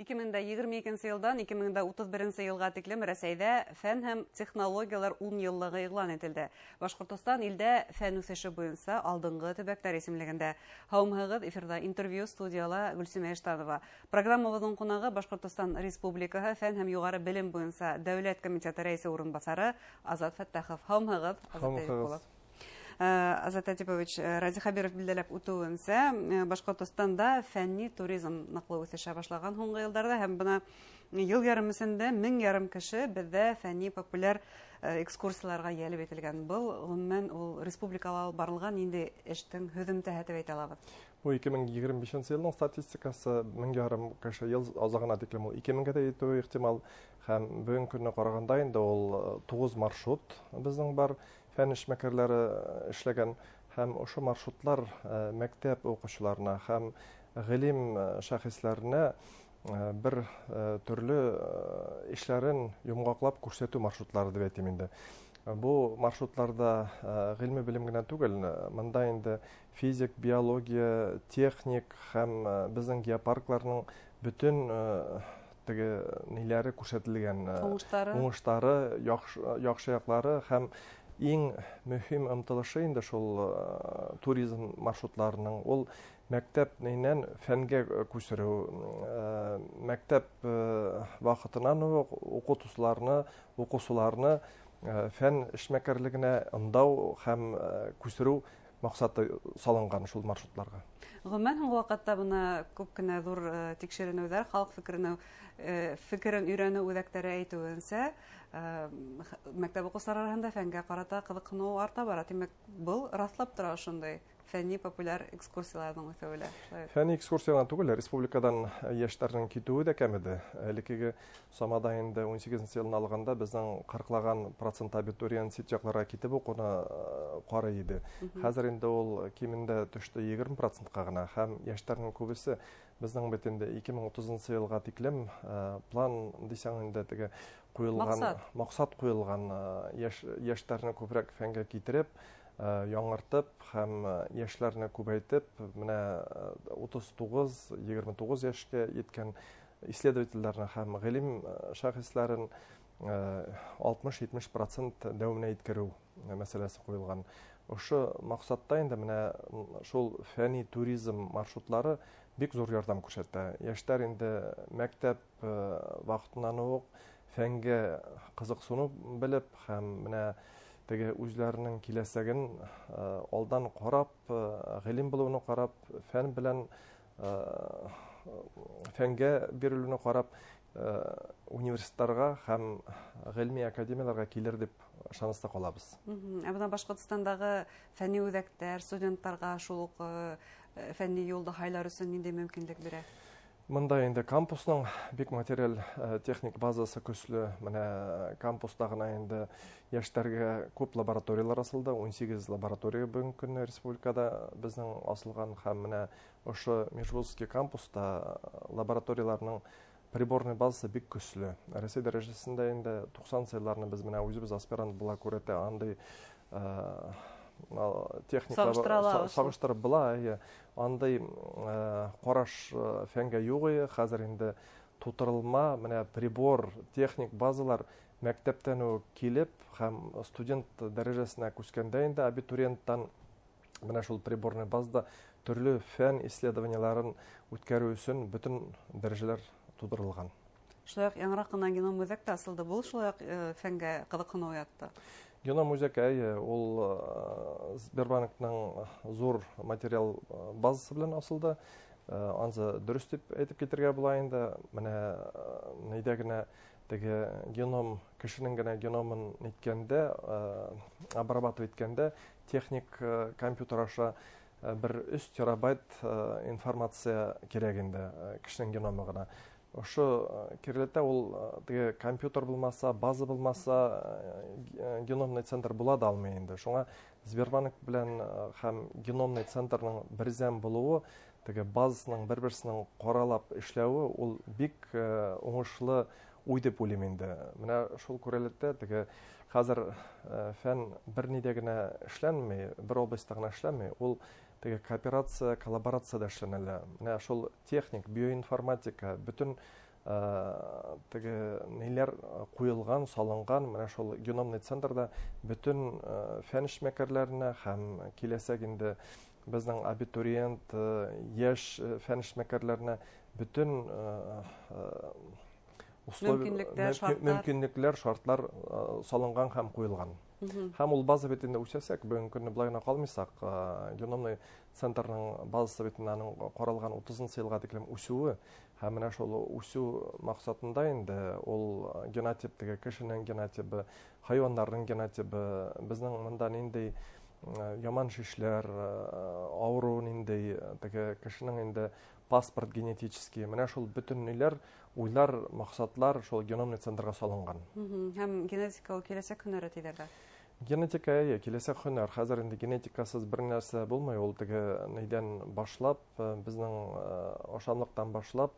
2022 елдан 2031 елга тиклем Рәсәйдә фән һәм технологиялар 10 еллыгы игълан ителде. Башкортстан илдә фән үсеше буенча алдынгы төбәктәр исемлегендә. Һаумыгыз эфирда интервью студияла Гөлсемә Эштанова. Программабызның кунагы Башкортстан Республикаһы фән һәм югары белем буенча дәүләт комитеты рәисе урынбасары Азат Фәттахов. Һаумыгыз, Азат Атипович, Ради Хабиров билдәләп үтүенчә, Башкортстанда фәнни туризм ныклы үсешә башлаган һуңгы елларда һәм бына ел ярымысында 1000 кеше бездә фәнни популяр экскурсияларга ялеп ителгән. Был гомумән ул республикага барылган инде эштең һөҙөмтәһе дип әйтә алабыз. Бу 2025 елның статистикасы 1000 кеше ел азагына тиклем ул 2000-гә дә итү ихтимал һәм бүгенге көнне караганда инде ул 9 маршрут безнең бар. Фән эшмәкәрләре эшләгән һәм ошо маршрутлар мәктәп укучыларына һәм гылым шәхесләренә бер төрле эшләрен йомгаклап күрсәтү маршрутлары дип әйтим инде. Бу маршрутларда гыйльми белем генә түгел, монда инде физик, биология, техник һәм безнең геопаркларның бөтен теге ниләре күрсәтелгән, уңышлары, яхшы яклары һәм иң мөһим ымтылышы инде шул туризм маршрутларының ул мәктәпнән фәнгә күчерү, мәктәп вакытыннан укытучыларны, укучыларны фән эшмәкәрлегенә ымдау һәм күчерү максаты салынган шул маршрутларга. Гомумән һуңгы вакытта буна күп кенә зур тикшеренүләр, халык фикерен өйрәнү үзәкләре әйтүенчә, мәктәп укучылары арасында фәнгә карата кызыксыну арта бара. Димәк, был раслап тора шундай фәнни популяр экскурсияларның үсүе. Фәнни экскурсиялар түгел, республикадан яшьләрнең китүе дә кәмеде. Элекеге самада инде 18 елны алганда безнең 40лаган процент абитуриент ситякларга китеп укуны карый иде. Хәзер инде ул кимендә төште 20%-ка гына һәм яшьләрнең күбесе безнең бит инде 2030 елга тиклем план дисәң инде теге куелган максат куелган яшьләрне күбрәк фәнгә китереп, яңартып һәм яшьләрне күбәйтеп, менә 39-29 яшькә yetkән исследовательләрне һәм гылым шәхесләрен 60-70% дәвамына иткерү мәсьәләсе куелган. Ошо максатта инде менә шул фәнни туризм маршрутлары бик зур ярдәм күрсәтә. Яшьләр инде мәктәп вакытыннан ук фәнгә кызыксыну белеп һәм менә теге үзләренең киләсәген алдан карап, гылым булуны карап, фән белән фәнгә бирелүне карап, университетларга һәм гыльми академияларга килер дип ышаныста калабыз. Бuna Башкортстандагы фәнни үзәктәр студентларга шул ук фәнни юлда хайлар өчен нинди мөмкинлек бирә? Монда инде кампусның бик материал техник базасы көчле. Менә кампуста гына инде яшьләргә күп лабораториялар асылды. 18 лаборатория бүгенге көнне республикада безнең асылган һәм менә ошо Межвузский кампуста лабораторияларның приборный базасы бик көчле. Рәсәй дәрәҗәсендә инде 90 елларны без менә үзебез аспирант була күрәтә андый техника сагыштырып була, андай караш фәнгә юк иде. Хәзер инде тутырылма, менә прибор, техник базалар мәктәптән үк килеп һәм студент дәрәҗәсенә күскәндә инде абитуриенттан менә шул приборный базада төрле фән исследованияларын үткәрү өчен бөтен дәрәҗәләр тудырылган. Шулай ук яңрак кына геном үзәк асылды. Бу шулай ук фәнгә кызыксыну уятты. Геном үзәк ул Сбербанкның зур материал базасы белән асылды. Ансы дөрес дип әйтеп китергә була инде. Менә нидә генә теге геном кешенең генә геномын иткәндә, обрабатывать иткәндә техник компьютер аша бер 3 терабайт информация кирәк инде кешенең геномы гына. Ошо кирәләтә ул теге компьютер булмаса, база булмаса, геномный центр була да алмый инде. Шуңа Сбербанк белән һәм геномный центрның берзәм булуы, теге базасының бер-берсенең каралап эшләве, ул бик уңышлы уй дип уйлыйм инде. Менә шул күрәләтә теге хәзер фән бер нидә генә эшләнмәй, бер областьта гына эшләнмәй, ул теге кооперация, коллаборация да эшләнәләр. Менә шул техник, биоинформатика, бөтен теге нелер куелган, салынган, менә шул геномный центрда бүтән фән эшмәкәрләренә һәм киләсәк инде безнең абитуриент яшь фән эшмәкәрләренә бүтән мөмкинлекләр, шартлар салынган һәм куелган. Һәм ул база бетендә үсәсәк, бүгенге көнне болай гына калмыйсак, геномный центрның базасы бетендә аның каралган 30 елга тиклем үсүе һәм менә шул үсү максатында инде ул генотип, теге кешенең генотипы, хайваннарның генотипы, безнең монда нинди яман шишләр, авыру нинди, теге кешенең инде паспорт генетический, менә шул бүтән ниләр, уйлар, максатлар шул геномный центрга салынган. Һәм генетика киләсәк һөнәре тидәрдә. Генетика киләсәк һөнәр. Хәзер инде генетикасыз бер нәрсә булмый. Ул теге нидән башлап, безнең ашамлыктан башлап,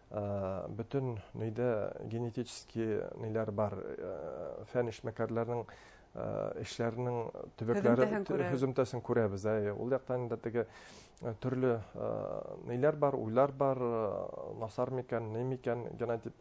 бүтән нидә генетический ниләр бар, фән эшмәкәрләрнең эшләренең төбәкләре һөземтәсен күрәбез. Ул яктан инде теге төрле ниләр бар, уйлар бар, насар микән, ни микән генотип.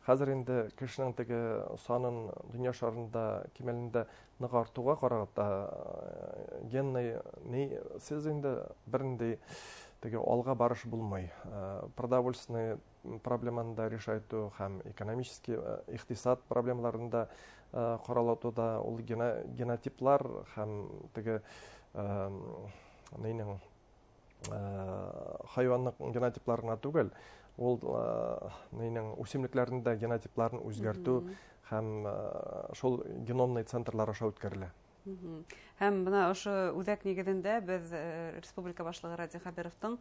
Хәзер инде кешенең теге санын дөнья шарында кимәлендә нык артуга караганда генный сез инде бернинди теге алга барыш булмый. Продовольственный проблеманы да решайту һәм экономический икътисад проблемаларын да каралатуда ул генотиплар һәм теге нинең хайванның генотипларына түгел, ул нинең үсемлекләрнең дә генотипларын үзгәртү һәм шул геномный центрлар аша үткәрелә. Һәм бына ошо үзәк нигезендә без республика башлыгы Радий Хәбировтың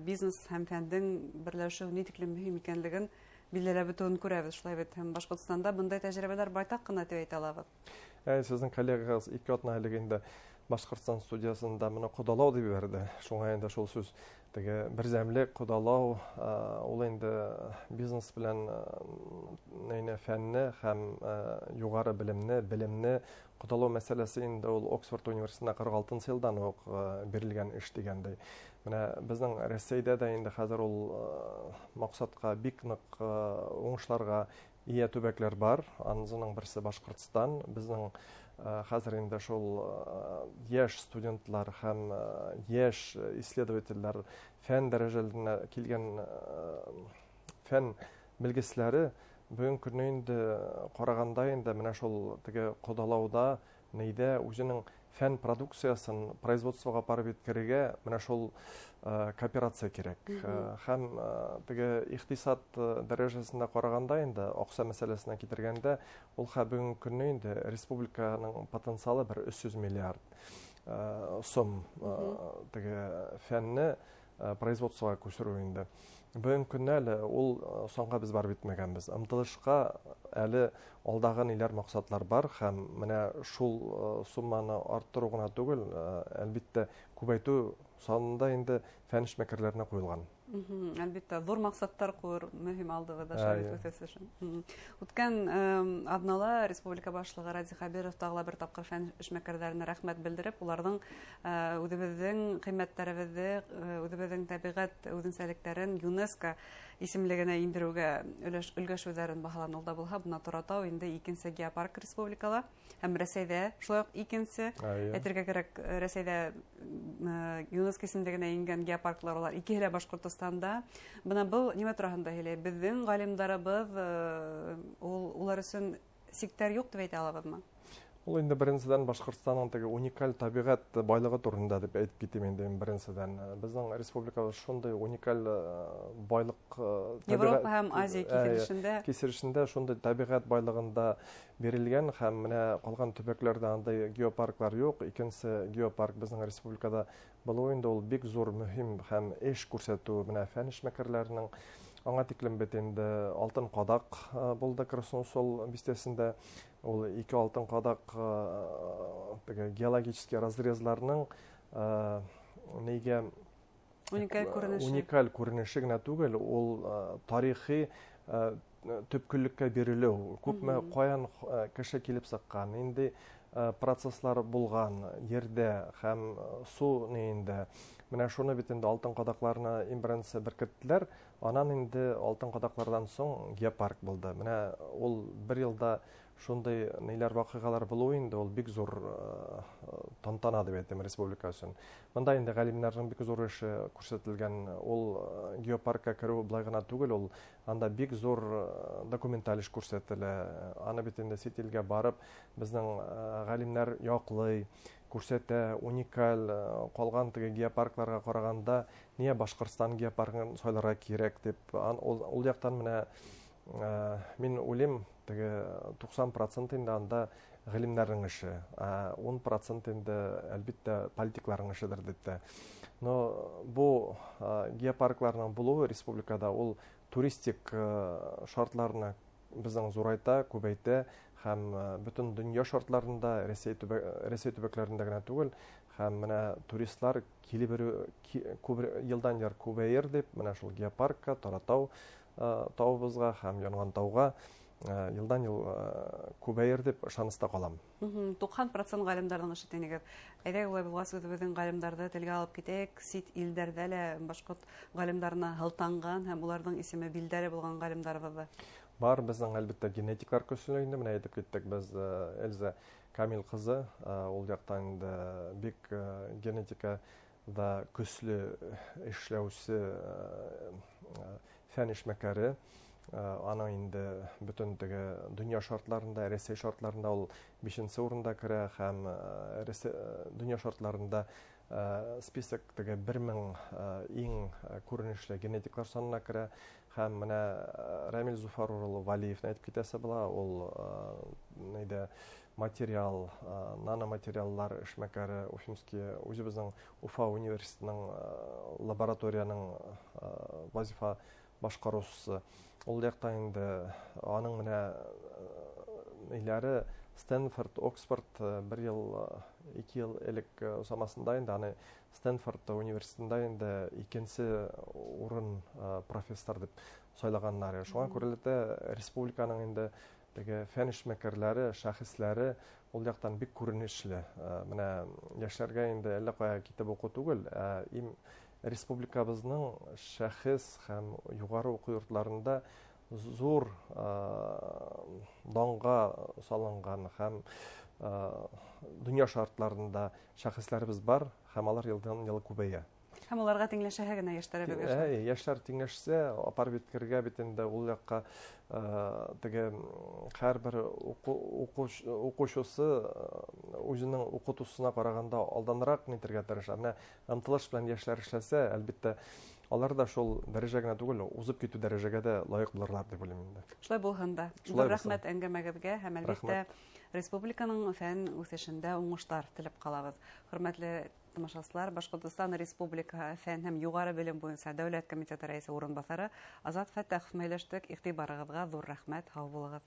бизнес һәм фәндең берләшү ни тиклем мөһим икәнлеген билдәләп бетүен күрәбез. Шулай бит һәм Башкортстанда бундай тәҗрибәләр байтак кына дип әйтә алабыз. Сезнең коллегагыз ике атна элек инде Башкортстан студиясында моны кодалау дип берде. Шуңа инде шул сүз теге берзәмлек кодалау, ул инде бизнес белән нәйне фәнне һәм югары белемне кодалау мәсьәләсе инде ул Оксфорд университетында 46 елдан ук бирелгән эш дигәндәй. Менә безнең Россиядә дә инде хәзер ул максатка бик нык уңышларга ия төбәкләр бар. Анысының берсе Башкортстан. Безнең хәзер инде шул яшь студентлар һәм яшь исследовательләр фән дәрәҗәләренә килгән фән белгечләре бүгенге көнне инде караганда инде менә шул теге кодалауда нидә үзенең фән продукциясын производствога апарып җиткерергә менә шул кооперация кирәк. Һәм теге икътисад дәрәҗәсендә караганда инде акча мәсьәләсенә китергәндә ул бүгенге көнне инде республиканың потенциалы 300 миллиард сум теге фәнне производствога күчерү инде. Бүгенге көнне әле ул соңга без барып җитмәгәнбез. Ымтылышка әле алдагы ниләр максатлар бар һәм менә шул сумманы арттыру гына түгел, әлбәттә күбәйтү санында инде фән эшмәкәрләренә куелган. Әлбәттә, зур максаттар куыр мөһим алдыгыда шагыйрь үсеш өчен. Үткән атнала республика башлыгы Радий Хәбиров тагыла бер тапкыр фән эшмәкәрләренә рәхмәт белдереп, уларның үзебезнең кыйммәтләребезне, үзебезнең табигать үзенчәлекләрен ЮНЕСКО исемлегенә индерүгә өлгәшүләрен баһаланулда булһа, буна Торатау инде икенче геопарк республикала һәм Рәсәйдә шулай ук икенче. Әйтергә кирәк, Рәсәйдә ЮНЕСКО исемлегенә ингән геопарклар улар икеһе Башкортостанда. Бына бу нимә турында һөйләй? Безнең галимдарыбыз улар өчен сиктәр юк дип әйтә алабызмы? Ул инде беренчедән Башкортстанның теге уникаль табигать байлыгы турында дип әйтеп китим инде беренчедән. Безнең республикабыз шундый уникаль байлык Европа һәм Азия кисерешендә шундый табигать байлыгында бирелгән һәм менә калган төбәкләрдә андай геопарклар юк. Икенче геопарк безнең республикада булуы инде ул бик зур мөһим һәм эш күрсәтү менә фән эшмәкәрләренең аңа тиклем бит инде алтын кадак булды Красноусол бистәсендә. Ул ике алтын кадак теге геологический разрезларның нигә уникаль күренеше генә түгел, ул тарихи төпкеллеккә бирелү. Күпме каян кеше килеп сыккан, инде процесслар булган ердә һәм су нинде менә шуны бит инде алтын кадакларына иң беренче беркеттеләр. Анан инде алтын кадаклардан соң геопарк булды. Менә ул бер елда шундай ниләр вакыйгалар булуы инде ул бик зур тантана дип әйтәм республика өчен. Монда инде галимнәрнең бик зур эше күрсәтелгән. Ул геопаркка керү булай гына түгел, ул анда бик зур документаль эш күрсәтелә. Аны бит инде сит илгә барып безнең галимнәр яклый, күрсәтә, уникаль калган теге геопаркларга караганда нигә Башкортстан геопаркын сайларга кирәк дип, ул яктан менә мин уйлыйм, теге 90% инде анда галимнәрнең эше, 10% инде әлбәттә политикларның эшедер дип тә. Но бу геопаркларның булуы республикада ул туристик шартларны безнең зурайта, күбәйтә һәм бөтен дөнья шартларында Рәсәй төбәкләрендә генә түгел, һәм менә туристлар килеп елдан ел күбәер дип, менә шул геопаркка, Таратау тавыбызга һәм Янган тауга елдан ел күбәер дип ышаныста калам. 90% галимнәрнең эше тинегез. Әйдә улай булгас үзебезнең галимнәрне телгә алып китәк, сит илдәрдә лә башкорт галимнәренә һылтанган һәм уларның исеме билдәле булган галимнәрбез. Бар, безнең әлбәттә генетикалар көчле, менә әйтеп киттек без Эльза Камил кызы, ул яктан инде бик генетика да көчле эшләүче фән эшмәкәре. Аның инде бөтен теге дөнья шартларында, Рәсәй шартларында ул 5нче урында керә һәм дөнья шартларында список теге 1000 иң күренешле генетиклар санына керә һәм менә Рамил Зуфар улы Валиев әйтеп китәсе була, ул материал, наноматериаллар эшмәкәре Уфимский үзебезнең Уфа университетының лабораторияның вазифа башкаручысы. Ул якта инде аның менә ниләре Стэнфорд, Оксфорд 1 ел, 2 ел элек самасында инде аны Стэнфорд университетында инде 2нче урын профессор дип сайлаганнар. Шуңа күрә дә республиканың инде теге фән эшмәкәрләре, шәхесләре ул яктан бик күренешле. Менә яшьләргә инде әллә кая китеп уку түгел, республикабызның шәхес һәм югары уку йортларында зур данга салынган һәм дөнья шартларында шәхесләребез бар һәм алар елдан ел күбәя. Һәм аларга тиңләшәһә генә яшьләре бик яшьләр. Яшьләр тиңләшсә, апарып биткергә бит инде ул якка теге һәрбер укучысы үзенең укытучысына караганда алданрак нитергә тырыша. Менә ымтылыш белән яшьләр эшләсә, әлбәттә алар да шул дәрәҗә генә түгел, узып китү дәрәҗәгә дә лаек булырлар дип уйлыйм инде. Шулай булһын да. Рәхмәт әңгәмәгезгә һәм әлбәттә республиканың фән үсешендә уңышлар теләп калабыз. Хөрмәтле тамашачылар, Башкортстан Республика фән һәм югары белем буенча дәүләт комитеты рәисе урынбасары Азат Фәттахов мәйләштек. Игътибарыгызга зур рәхмәт, һау булыгыз.